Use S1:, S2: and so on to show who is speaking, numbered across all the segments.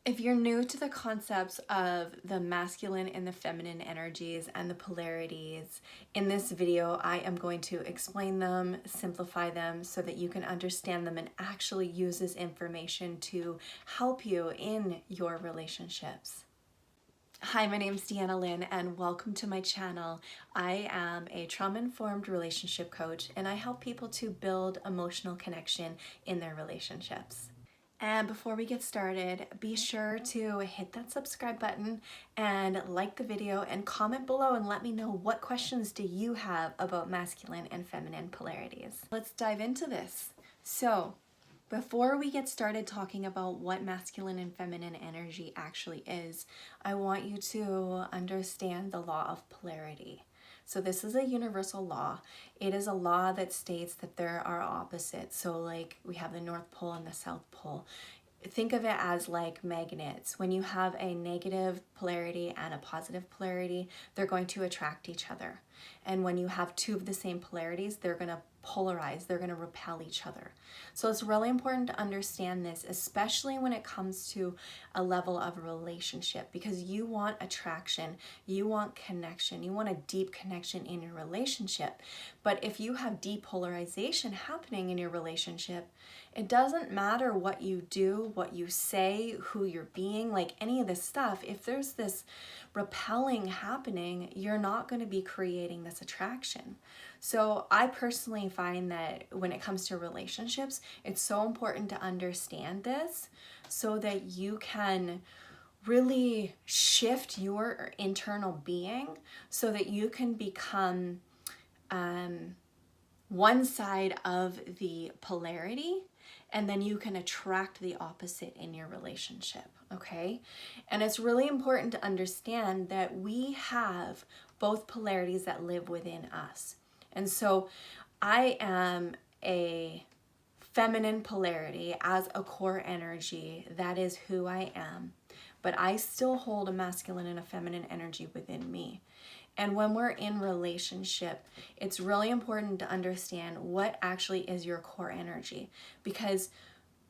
S1: If you're new to the concepts of the masculine and the feminine energies and the polarities, in this video I am going to explain them, simplify them so that you can understand them and actually use this information to help you in your relationships. Hi, my name is Deanna Lynn and welcome to my channel. I am a trauma-informed relationship coach and I help people to build emotional connection in their relationships. And before we get started, be sure to hit that subscribe button and like the video and comment below and let me know what questions do you have about masculine and feminine polarities. Let's dive into this. So, before we get started talking about what masculine and feminine energy actually is, I want you to understand the law of polarity. So this is a universal law. It is a law that states that there are opposites. So like we have the North Pole and the South Pole. Think of it as like magnets. When you have a negative polarity and a positive polarity, they're going to attract each other. And when you have two of the same polarities, they're going to polarize, they're going to repel each other. So it's really important to understand this, especially when it comes to a level of relationship, because you want attraction, you want connection, you want a deep connection in your relationship. But if you have depolarization happening in your relationship, it doesn't matter what you do, what you say, who you're being, like any of this stuff. If there's this repelling happening, you're not going to be creating this attraction. So I personally find that when it comes to relationships, it's so important to understand this so that you can really shift your internal being so that you can become one side of the polarity, and then you can attract the opposite in your relationship, okay? And it's really important to understand that we have both polarities that live within us. And so I am a feminine polarity as a core energy. That is who I am. But I still hold a masculine and a feminine energy within me. And when we're in relationship, it's really important to understand what actually is your core energy. Because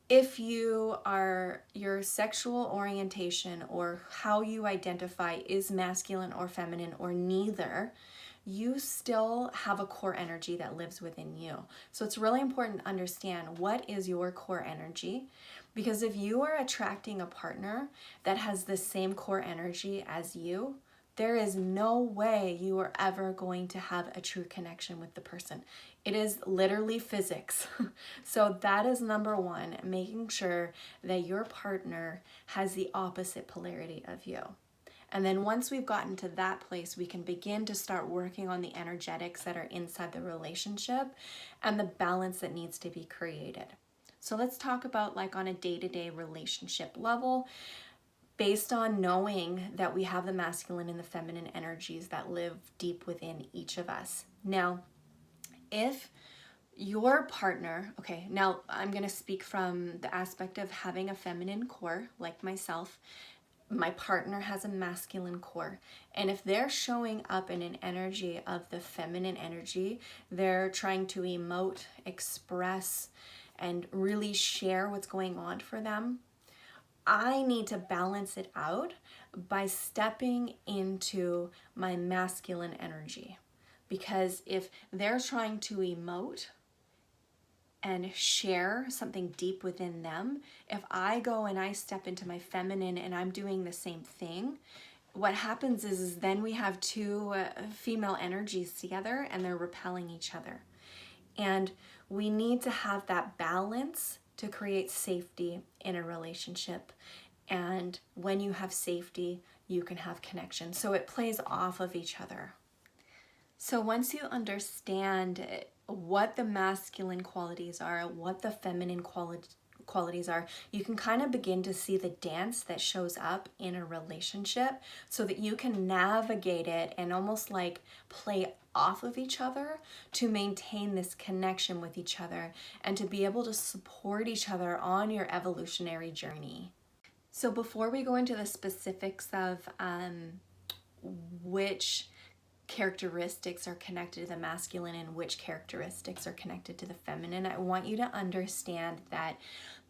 S1: if your sexual orientation or how you identify is masculine or feminine or neither, you still have a core energy that lives within you. So it's really important to understand what is your core energy, because if you are attracting a partner that has the same core energy as you, there is no way you are ever going to have a true connection with the person. It is literally physics. So that is number one, making sure that your partner has the opposite polarity of you. And then once we've gotten to that place, we can begin to start working on the energetics that are inside the relationship and the balance that needs to be created. So let's talk about like on a day-to-day relationship level, based on knowing that we have the masculine and the feminine energies that live deep within each of us. Now, if your partner, okay, now I'm going to speak from the aspect of having a feminine core, like myself. My partner has a masculine core, and if they're showing up in an energy of the feminine energy, they're trying to emote, express, and really share what's going on for them, I need to balance it out by stepping into my masculine energy. Because if they're trying to emote and share something deep within them, if I go and I step into my feminine and I'm doing the same thing, what happens is then we have two female energies together and they're repelling each other. And we need to have that balance to create safety in a relationship. And when you have safety, you can have connection. So it plays off of each other. So once you understand what the masculine qualities are, what the feminine qualities are, you can kind of begin to see the dance that shows up in a relationship so that you can navigate it and almost like play off of each other to maintain this connection with each other and to be able to support each other on your evolutionary journey. So before we go into the specifics of which characteristics are connected to the masculine and which characteristics are connected to the feminine, I want you to understand that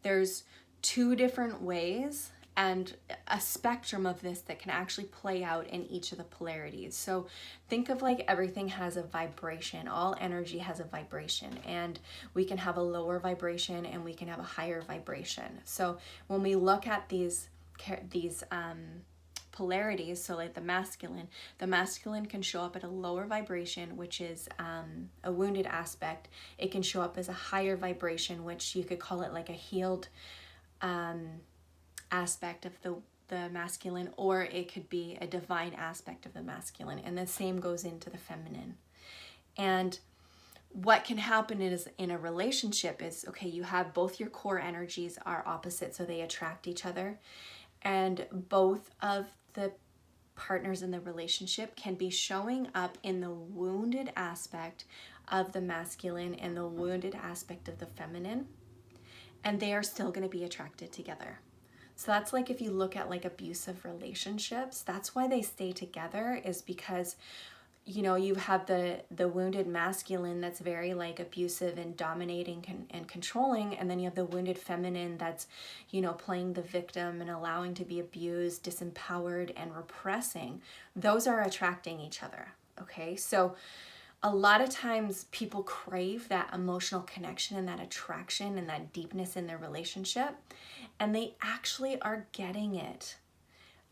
S1: there's two different ways and a spectrum of this that can actually play out in each of the polarities. So think of like everything has a vibration. All energy has a vibration, and we can have a lower vibration and we can have a higher vibration. So when we look at these polarities, so like the masculine can show up at a lower vibration, which is a wounded aspect. It can show up as a higher vibration, which you could call it like a healed aspect of the masculine, or it could be a divine aspect of the masculine, and the same goes into the feminine. And what can happen is in a relationship is, okay, you have both your core energies are opposite, so they attract each other, and both of the partners in the relationship can be showing up in the wounded aspect of the masculine and the wounded aspect of the feminine, and they are still going to be attracted together. So that's like if you look at like abusive relationships, that's why they stay together, is because you have the wounded masculine that's very like abusive and dominating and controlling, and then you have the wounded feminine that's playing the victim and allowing to be abused, disempowered, and repressing. Those are attracting each other. Okay, so a lot of times people crave that emotional connection and that attraction and that deepness in their relationship, and they actually are getting it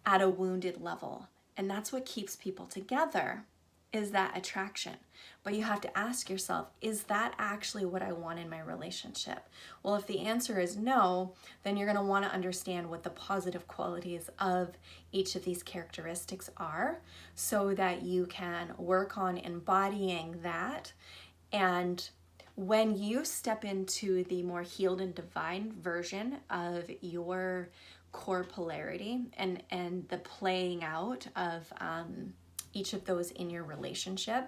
S1: at a wounded level, and that's what keeps people together, is that attraction. But you have to ask yourself, is that actually what I want in my relationship? Well, if the answer is no, then you're going to want to understand what the positive qualities of each of these characteristics are, so that you can work on embodying that. And when you step into the more healed and divine version of your core polarity and the playing out of each of those in your relationship,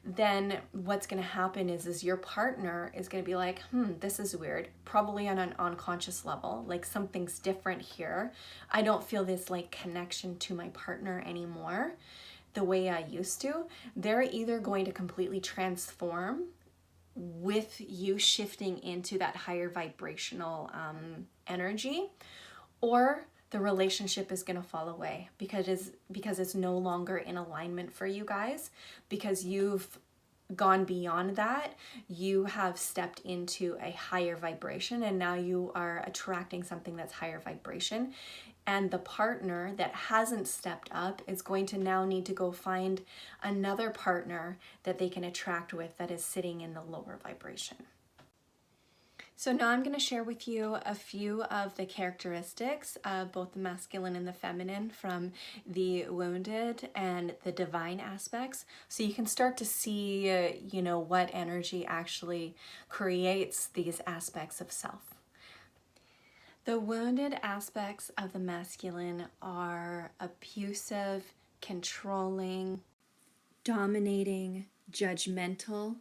S1: then what's going to happen is your partner is going to be like, this is weird, probably on an unconscious level, like something's different here. I don't feel this like connection to my partner anymore the way I used to. They're either going to completely transform with you shifting into that higher vibrational energy, or the relationship is going to fall away because it's no longer in alignment for you guys, because you've gone beyond that. You have stepped into a higher vibration, and now you are attracting something that's higher vibration, and the partner that hasn't stepped up is going to now need to go find another partner that they can attract with that is sitting in the lower vibration. So now I'm going to share with you a few of the characteristics of both the masculine and the feminine from the wounded and the divine aspects, so you can start to see, what energy actually creates these aspects of self. The wounded aspects of the masculine are abusive, controlling, dominating, judgmental,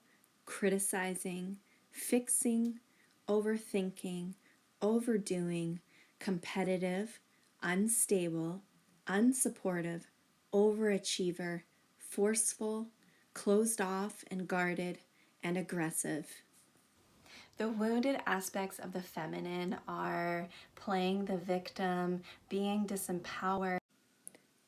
S1: criticizing, fixing, overthinking, overdoing, competitive, unstable, unsupportive, overachiever, forceful, closed off and guarded, and aggressive. The wounded aspects of the feminine are playing the victim, being disempowered,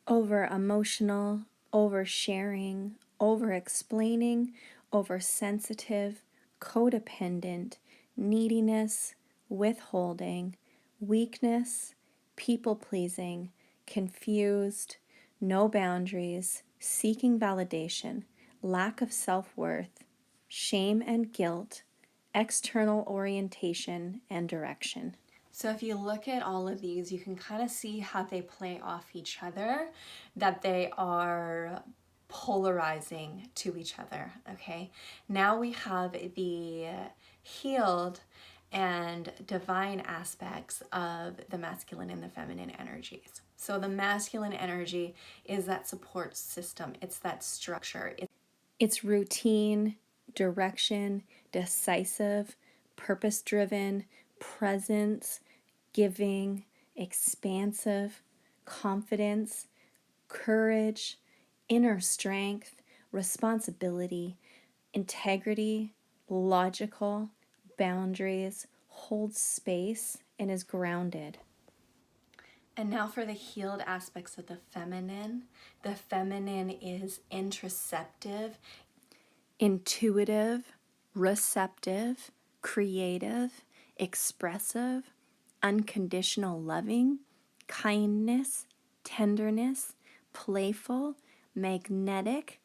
S1: over emotional, oversharing, over explaining, oversensitive, codependent, neediness, withholding, weakness, people pleasing, confused, no boundaries, seeking validation, lack of self-worth, shame and guilt, external orientation and direction. So if you look at all of these, you can kind of see how they play off each other, that they are polarizing to each other, okay? Now we have the healed and divine aspects of the masculine and the feminine energies. So the masculine energy is that support system, it's that structure. It's routine, direction, decisive, purpose-driven, presence, giving, expansive, confidence, courage, inner strength, responsibility, integrity, logical, boundaries, holds space, and is grounded. And now for the healed aspects of the feminine. The feminine is introspective, intuitive, receptive, creative, expressive, unconditional loving, kindness, tenderness, playful, magnetic,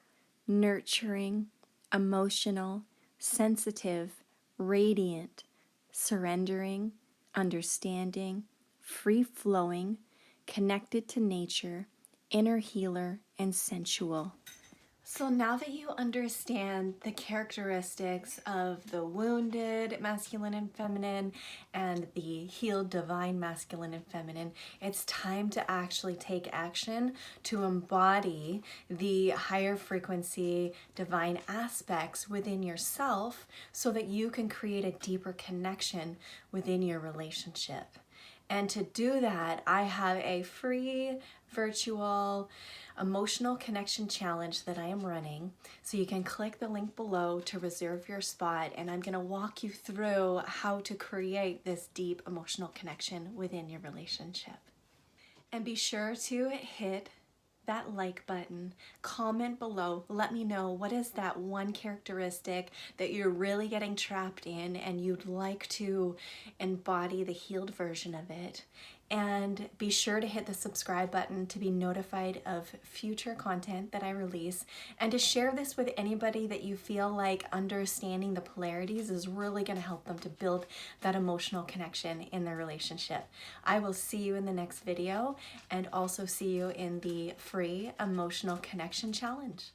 S1: nurturing, emotional, sensitive, radiant, surrendering, understanding, free-flowing, connected to nature, inner healer, and sensual. So now that you understand the characteristics of the wounded masculine and feminine and the healed divine masculine and feminine, it's time to actually take action to embody the higher frequency divine aspects within yourself so that you can create a deeper connection within your relationship. And to do that, I have a free virtual emotional connection challenge that I am running. So you can click the link below to reserve your spot, and I'm going to walk you through how to create this deep emotional connection within your relationship. And be sure to hit that like button, comment below, let me know what is that one characteristic that you're really getting trapped in and you'd like to embody the healed version of it. And be sure to hit the subscribe button to be notified of future content that I release, and to share this with anybody that you feel like understanding the polarities is really going to help them to build that emotional connection in their relationship. I will see you in the next video, and also see you in the free emotional connection challenge.